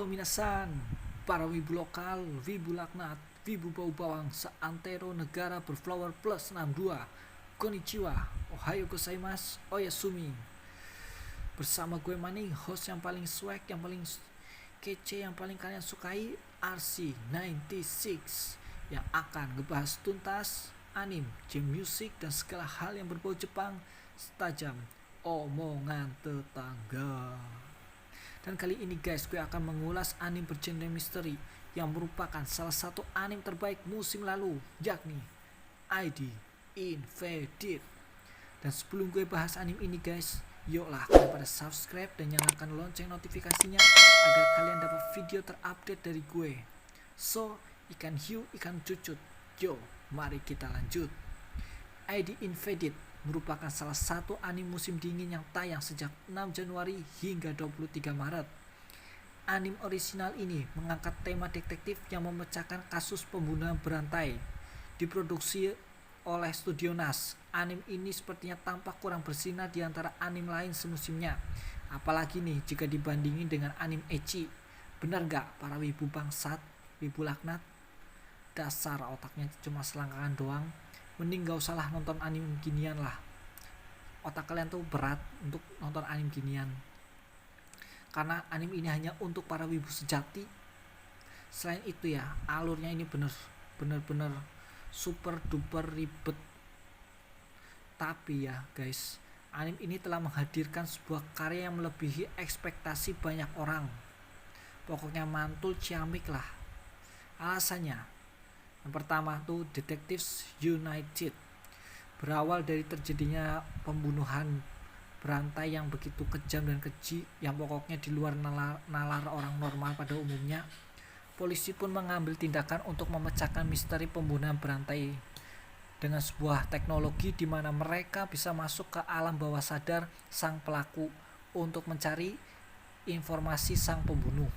minasan, para wibu lokal, wibu laknat, wibu bau bawang, seantero negara berflower plus 62. Konnichiwa, ohayo gozaimasu, oyasumi. Bersama gue Maning, host yang paling swag, yang paling kece, yang paling kalian sukai, RC96, yang akan ngebahas tuntas anime, game music, dan segala hal yang berbau Jepang setajam omongan tetangga. Dan kali ini guys, gue akan mengulas anime bergenre misteri yang merupakan salah satu anime terbaik musim lalu, yakni ID Invaded. Dan sebelum gue bahas anime ini guys, yuklah kalian pada subscribe dan nyalakan lonceng notifikasinya agar kalian dapat video terupdate dari gue. So, ikan hiu, ikan cucut. Yo, mari kita lanjut. ID Invaded merupakan salah satu anime musim dingin yang tayang sejak 6 Januari hingga 23 Maret. Anime orisinal ini mengangkat tema detektif yang memecahkan kasus pembunuhan berantai. Diproduksi oleh Studio NAS, anime ini sepertinya tampak kurang bersinar di antara anime lain semusimnya. Apalagi nih jika dibandingin dengan anime ecchi. Bener gak para wibu bangsat, wibu laknat? Dasar otaknya cuma selangkangan doang. Mending gak usah lah nonton anime ginian lah. Otak kalian tuh berat untuk nonton anime ginian. Karena anime ini hanya untuk para wibu sejati. Selain itu ya, alurnya ini bener-bener super duper ribet. Tapi ya guys, anime ini telah menghadirkan sebuah karya yang melebihi ekspektasi banyak orang. Pokoknya mantul ciamik lah. Alasannya, yang pertama tuh Detectives United. Berawal dari terjadinya pembunuhan berantai yang begitu kejam dan keji, yang pokoknya di luar nalar orang normal pada umumnya. Polisi pun mengambil tindakan untuk memecahkan misteri pembunuhan berantai dengan sebuah teknologi di mana mereka bisa masuk ke alam bawah sadar sang pelaku untuk mencari informasi sang pembunuh.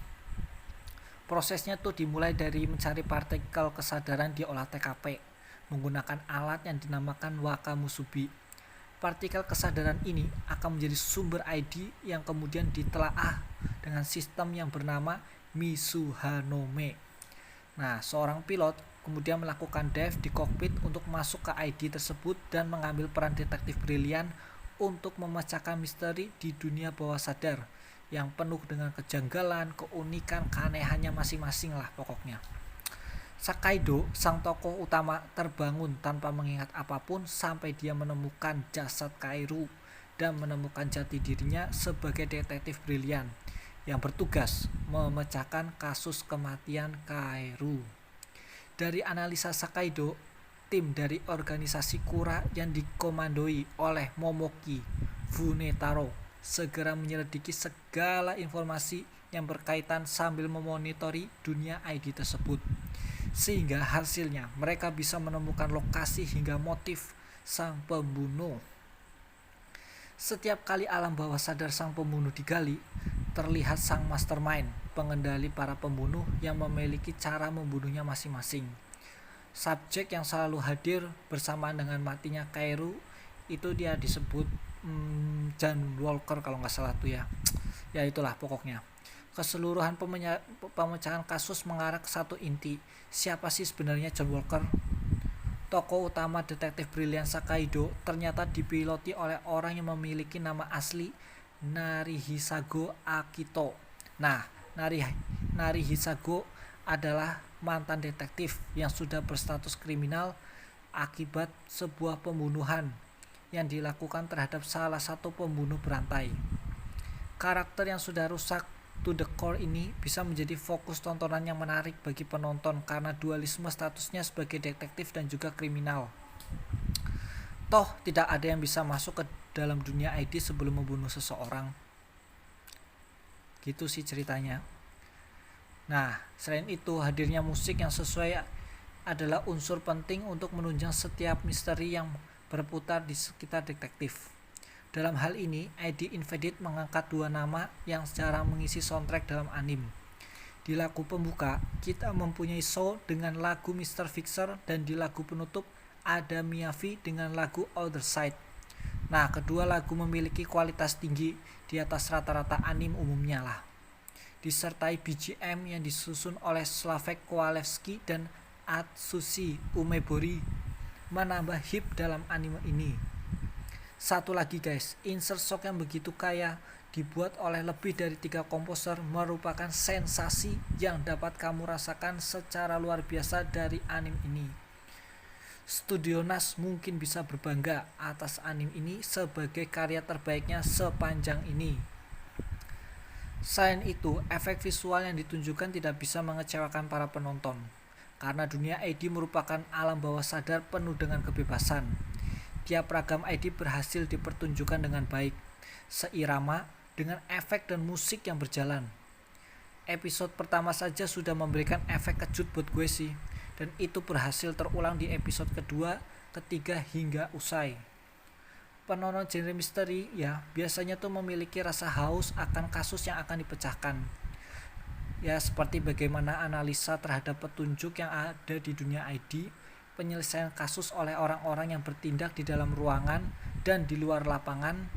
Prosesnya tuh dimulai dari mencari partikel kesadaran di olah TKP menggunakan alat yang dinamakan Wakamusubi. Partikel kesadaran ini akan menjadi sumber ID yang kemudian ditelaah dengan sistem yang bernama Misuhanome. Nah, seorang pilot kemudian melakukan dive di kokpit untuk masuk ke ID tersebut dan mengambil peran detektif brilian untuk memecahkan misteri di dunia bawah sadar yang penuh dengan kejanggalan, keunikan, keanehannya masing-masing lah pokoknya. Sakaido, sang tokoh utama, terbangun tanpa mengingat apapun sampai dia menemukan jasad Kaeru dan menemukan jati dirinya sebagai detektif brilian yang bertugas memecahkan kasus kematian Kaeru. Dari analisa Sakaido, tim dari organisasi Kura yang dikomandoi oleh Momoki Funetaro segera menyelidiki segala informasi yang berkaitan sambil memonitori dunia ID tersebut. Sehingga hasilnya mereka bisa menemukan lokasi hingga motif sang pembunuh. Setiap kali alam bawah sadar sang pembunuh digali, terlihat sang mastermind, pengendali para pembunuh yang memiliki cara membunuhnya masing-masing. Subjek yang selalu hadir bersamaan dengan matinya Kaeru itu dia disebut John Walker kalau nggak salah tuh ya. Ya itulah pokoknya. Keseluruhan pemecahan kasus mengarah ke satu inti. Siapa sih sebenarnya John Walker? Tokoh utama detektif brilian Sakaido ternyata dipiloti oleh orang yang memiliki nama asli Narihisago Akito. Nah, Narihisago adalah mantan detektif yang sudah berstatus kriminal akibat sebuah pembunuhan yang dilakukan terhadap salah satu pembunuh berantai. Karakter yang sudah rusak to the core ini bisa menjadi fokus tontonan yang menarik bagi penonton karena dualisme statusnya sebagai detektif dan juga kriminal. Toh tidak ada yang bisa masuk ke dalam dunia ID sebelum membunuh seseorang. Gitu sih ceritanya. Nah, selain itu hadirnya musik yang sesuai adalah unsur penting untuk menunjang setiap misteri yang berputar di sekitar detektif. Dalam hal ini, ID Invaded mengangkat dua nama yang secara mengisi soundtrack dalam anime. Di lagu pembuka, kita mempunyai Soul dengan lagu Mr. Fixer dan di lagu penutup ada Miyavi dengan lagu Other Side. Nah, kedua lagu memiliki kualitas tinggi di atas rata-rata anime umumnya lah. disertai BGM yang disusun oleh Slavek Kowalewski dan Atsushi Umebori, menambah hip dalam anime ini. Satu lagi guys, insert shock yang begitu kaya dibuat oleh lebih dari 3 komposer merupakan sensasi yang dapat kamu rasakan secara luar biasa dari anime ini. Studio NAS mungkin bisa berbangga atas anime ini sebagai karya terbaiknya sepanjang ini. Selain itu, efek visual yang ditunjukkan tidak bisa mengecewakan para penonton, karena dunia ID merupakan alam bawah sadar penuh dengan kebebasan. Tiap ragam ID berhasil dipertunjukkan dengan baik, seirama dengan efek dan musik yang berjalan. Episode pertama saja sudah memberikan efek kejut buat gue sih, dan itu berhasil terulang di episode kedua, ketiga hingga usai. Penonton genre misteri ya biasanya tuh memiliki rasa haus akan kasus yang akan dipecahkan. Ya seperti bagaimana analisa terhadap petunjuk yang ada di dunia ID, penyelesaian kasus oleh orang-orang yang bertindak di dalam ruangan dan di luar lapangan,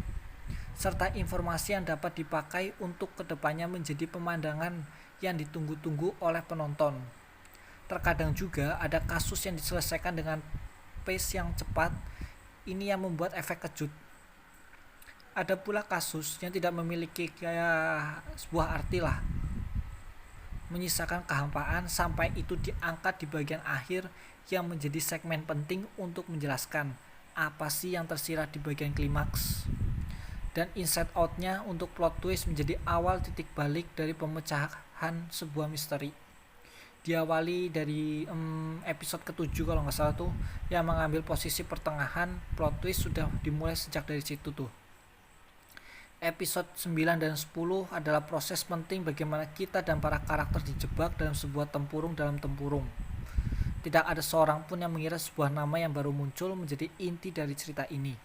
serta informasi yang dapat dipakai untuk kedepannya menjadi pemandangan yang ditunggu-tunggu oleh penonton. Terkadang juga ada kasus yang diselesaikan dengan pace yang cepat, ini yang membuat efek kejut. Ada pula kasus yang tidak memiliki kayak sebuah arti lah, menyisakan kehampaan sampai itu diangkat di bagian akhir yang menjadi segmen penting untuk menjelaskan apa sih yang tersirat di bagian klimaks. Dan inside out-nya untuk plot twist menjadi awal titik balik dari pemecahan sebuah misteri. Diawali dari episode ke-7 kalau nggak salah tuh, yang mengambil posisi pertengahan plot twist sudah dimulai sejak dari situ tuh. Episode 9 dan 10 adalah proses penting bagaimana kita dan para karakter dijebak dalam sebuah tempurung dalam tempurung. Tidak ada seorang pun yang mengira sebuah nama yang baru muncul menjadi inti dari cerita ini.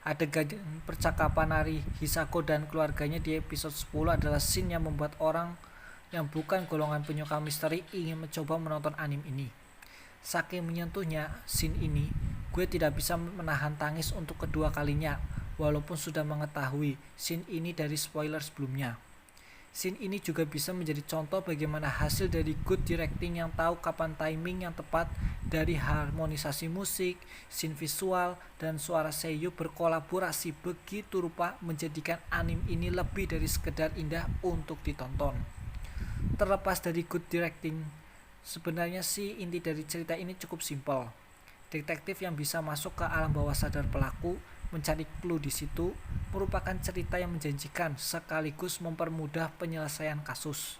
Adegan percakapan Nari Hisako dan keluarganya di episode 10 adalah scene yang membuat orang yang bukan golongan penyuka misteri ingin mencoba menonton anime ini. Saking menyentuhnya scene ini, gue tidak bisa menahan tangis untuk kedua kalinya, walaupun sudah mengetahui scene ini dari spoiler sebelumnya. Scene ini juga bisa menjadi contoh bagaimana hasil dari good directing yang tahu kapan timing yang tepat dari harmonisasi musik, scene visual, dan suara seiyuu berkolaborasi begitu rupa menjadikan anime ini lebih dari sekedar indah untuk ditonton. Terlepas dari good directing, sebenarnya sih inti dari cerita ini cukup simpel. Detektif yang bisa masuk ke alam bawah sadar pelaku, mencari clue di situ, merupakan cerita yang menjanjikan sekaligus mempermudah penyelesaian kasus.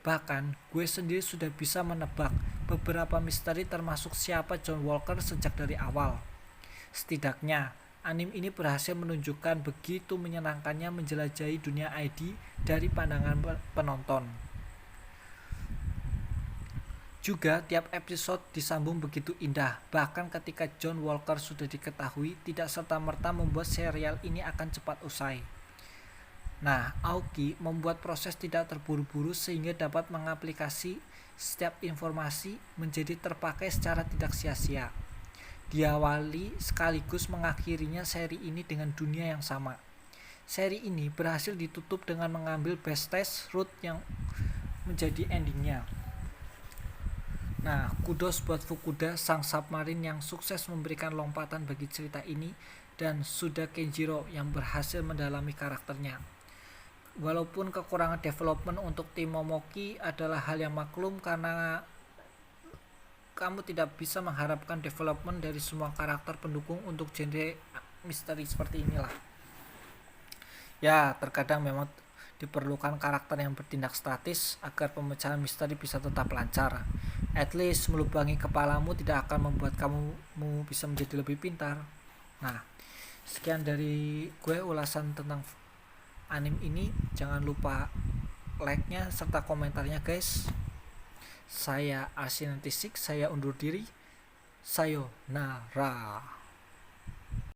Bahkan, gue sendiri sudah bisa menebak beberapa misteri termasuk siapa John Walker sejak dari awal. Setidaknya, anime ini berhasil menunjukkan begitu menyenangkannya menjelajahi dunia ID dari pandangan penonton. Juga tiap episode disambung begitu indah, bahkan ketika John Walker sudah diketahui tidak serta-merta membuat serial ini akan cepat usai. Nah, Aoki membuat proses tidak terburu-buru sehingga dapat mengaplikasi setiap informasi menjadi terpakai secara tidak sia-sia. Diawali sekaligus mengakhirinya seri ini dengan dunia yang sama. Seri ini berhasil ditutup dengan mengambil best test route yang menjadi endingnya. Nah, kudos buat Fukuda, sang submarine yang sukses memberikan lompatan bagi cerita ini, dan Suda Kenjiro yang berhasil mendalami karakternya. Walaupun kekurangan development untuk tim Momoki adalah hal yang maklum karena kamu tidak bisa mengharapkan development dari semua karakter pendukung untuk genre misteri seperti inilah. Ya, terkadang memang diperlukan karakter yang bertindak statis agar pemecahan misteri bisa tetap lancar. At least melubangi kepalamu tidak akan membuat kamu bisa menjadi lebih pintar. Nah, sekian dari gue ulasan tentang anime ini. Jangan lupa like-nya serta komentarnya guys. Saya Arsi96, saya undur diri. Sayonara.